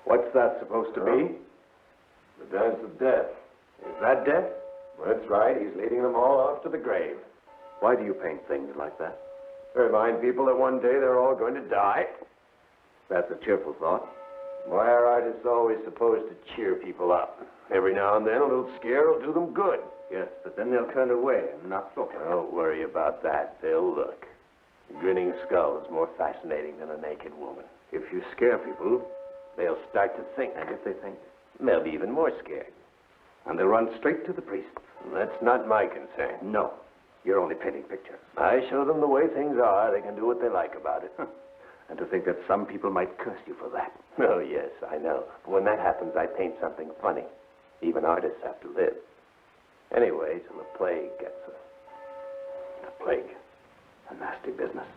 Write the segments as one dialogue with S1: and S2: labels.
S1: What's that supposed to be?
S2: The dance of death.
S1: Is that death?
S2: Well, that's right. He's leading them all off to the grave.
S1: Why do you paint things like that?
S2: To remind people that one day they're all going to die.
S1: That's a cheerful thought.
S2: Why are artists always supposed to cheer people up? Every now and then a little scare will do them good.
S1: Yes, but then they'll turn away and not look.
S2: Don't worry about that. They'll look. A grinning skull is more fascinating than a naked woman.
S1: If you scare people,
S2: They'll start to think.
S1: and if they think,
S2: They'll be even more scared.
S1: and they'll run straight to the priest.
S2: That's not my concern.
S1: No, you're only painting pictures.
S2: I show them the way things are. They can do what they like about it.
S1: And to think that some people might curse you for that.
S2: Oh, yes, I know. But when that happens, I paint something funny. Even artists have to live. Anyway, till the plague gets us.
S1: A plague. A nasty business.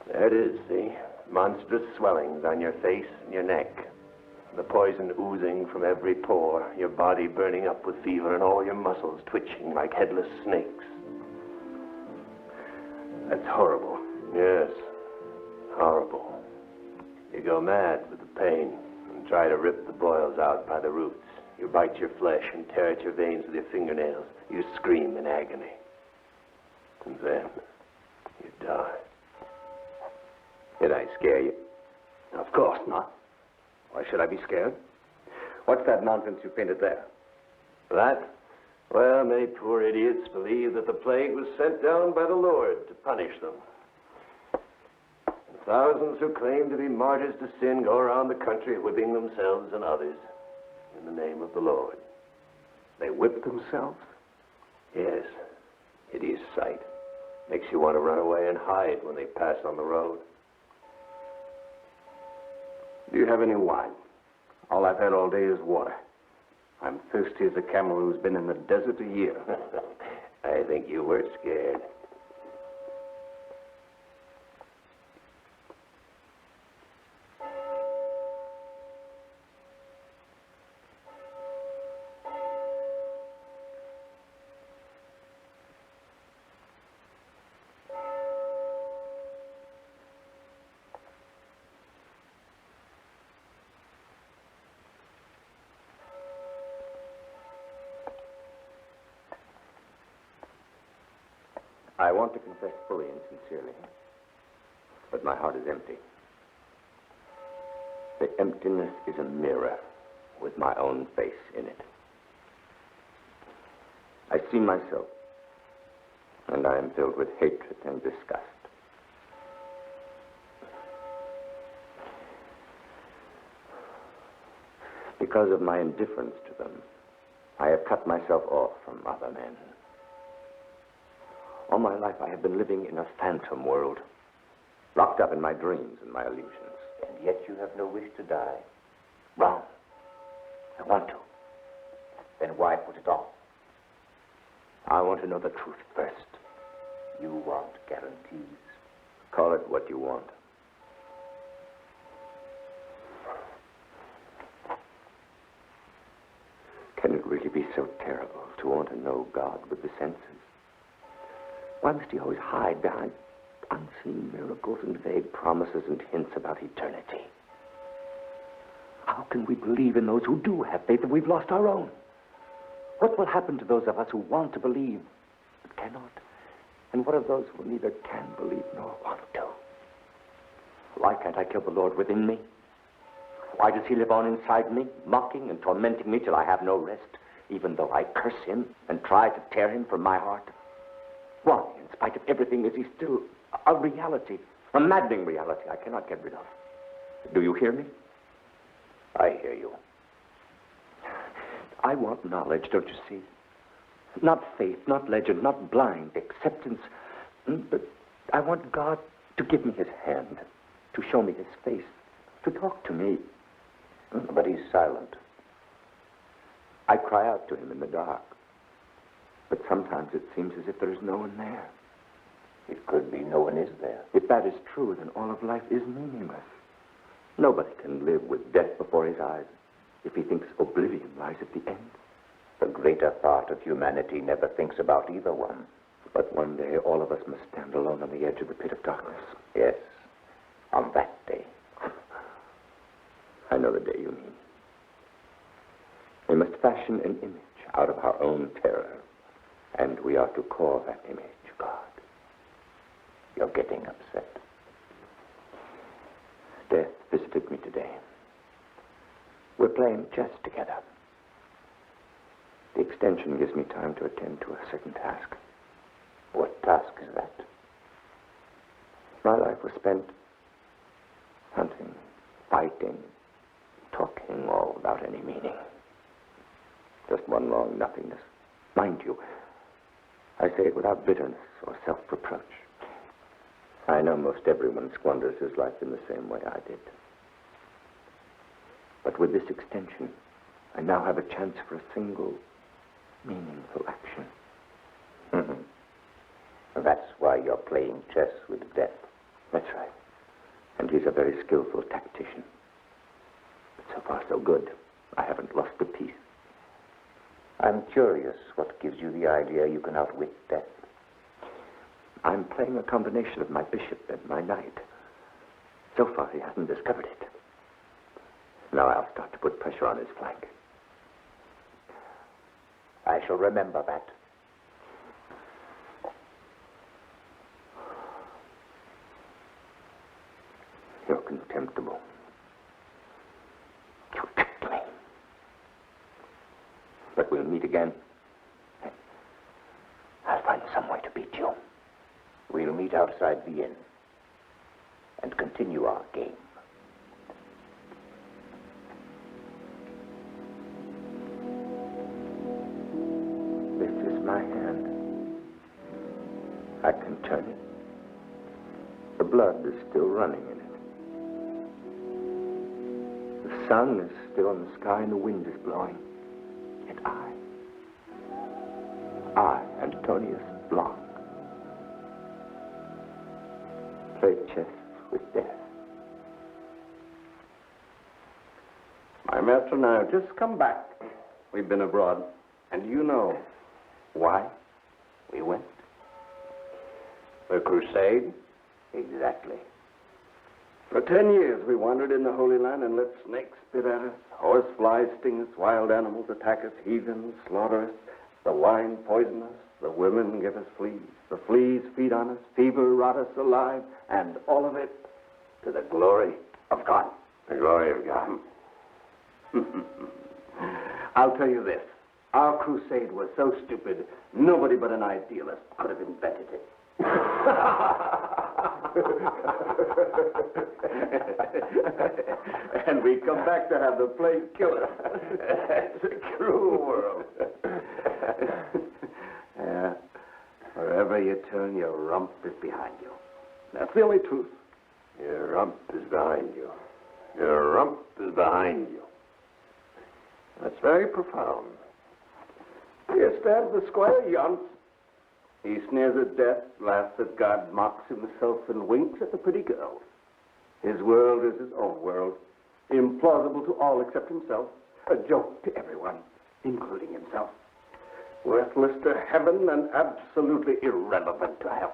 S2: There it is, see? Monstrous swellings on your face and your neck. The poison oozing from every pore, your body burning up with fever and all your muscles twitching like headless snakes.
S1: That's horrible.
S2: Yes, horrible. You go mad with the pain and try to rip the boils out by the roots. You bite your flesh and tear at your veins with your fingernails. You scream in agony. And then you die.
S1: Did I scare you? Of course not. Why should I be scared? What's that nonsense you painted there?
S2: That? Well, many poor idiots believe that the plague was sent down by the Lord to punish them. And thousands who claim to be martyrs to sin go around the country whipping themselves and others in the name of the Lord.
S1: They whip themselves?
S2: Yes, hideous sight. Makes you want to run away and hide when they pass on the road.
S1: Do you have any wine? All I've had all day is water. I'm thirsty as a camel who's been in the desert a year.
S2: I think you were scared.
S3: I want to confess fully and sincerely, but my heart is empty. The emptiness is a mirror with my own face in it. I see myself, and I am filled with hatred and disgust. Because of my indifference to them, I have cut myself off from other men. All my life I have been living in a phantom world, locked up in my dreams and my illusions.
S4: And yet you have no wish to die.
S3: Wrong. I want to.
S4: Then why put it off?
S3: I want to know the truth first.
S4: You want guarantees.
S3: Call it what you want. Can it really be so terrible to want to know God with the senses? Why must he always hide behind unseen miracles and vague promises and hints about eternity? How can we believe in those who do have faith if we've lost our own? What will happen to those of us who want to believe but cannot? And what of those who neither can believe nor want to? Why can't I kill the Lord within me? Why does he live on inside me, mocking and tormenting me till I have no rest, even though I curse him and try to tear him from my heart? Why, in spite of everything, is he still a reality, a maddening reality I cannot get rid of? Do you hear me?
S4: I hear you.
S3: I want knowledge, don't you see? Not faith, not legend, not blind acceptance, but I want God to give me his hand, to show me his face, to talk to me.
S4: But he's silent.
S3: I cry out to him in the dark. But sometimes it seems as if there is no one there.
S4: It could be no one is there.
S3: If that is true, then all of life is meaningless. Nobody can live with death before his eyes if he thinks oblivion lies at the end.
S4: The greater part of humanity never thinks about either one.
S3: But one day all of us must stand alone on the edge of the pit of darkness.
S4: Yes, on that day.
S3: I know the day you mean. We must fashion an image out of our own terror, and we are to call that image God.
S4: You're getting upset.
S3: Death visited me today. We're playing chess together. The extension gives me time to attend to a certain task.
S4: What task is that?
S3: My life was spent hunting, fighting, talking, all without any meaning. Just one long nothingness. Mind you, I say it without bitterness or self-reproach. I know most everyone squanders his life in the same way I did. But with this extension, I now have a chance for a single, meaningful action.
S4: That's why you're playing chess with death.
S3: That's right. And he's a very skillful tactician. But so far, so good. I haven't lost a piece.
S4: I'm curious what gives you the idea you can outwit death.
S3: I'm playing a combination of my bishop and my knight. So far, he hasn't discovered it. Now I'll start to put pressure on his flank.
S4: I shall remember that.
S3: You're contemptible. You tricked me. But we'll meet again. I'll find some way to beat you.
S4: We'll meet outside the inn and continue our game.
S3: This is my hand. I can turn it. The blood is still running in it. The sun is still in the sky and the wind is blowing. And I, Antonius Blanc, play chess with death.
S1: My master and I have just come back. We've been abroad. And you know why we went? The crusade?
S4: Exactly.
S1: For 10 years we wandered in the Holy Land and let snakes spit at us, horse flies sting us, wild animals attack us, heathens slaughter us, the wine poison us, the women give us fleas, the fleas feed on us, fever rot us alive, and all of it to the glory of God.
S2: The glory of God.
S1: I'll tell you this. Our crusade was so stupid, nobody but an idealist could have invented it. And we come back to have the plague kill us. It's a cruel world. Yeah. Wherever you turn, your rump is behind you. That's the only truth.
S2: Your rump is behind you. Your rump is behind you.
S1: That's very profound. Here stands the squire Yonce. He sneers at death, laughs at God, mocks himself, and winks at the pretty girls. His world is his own world, implausible to all except himself, a joke to everyone, including himself, worthless to heaven and absolutely irrelevant to hell.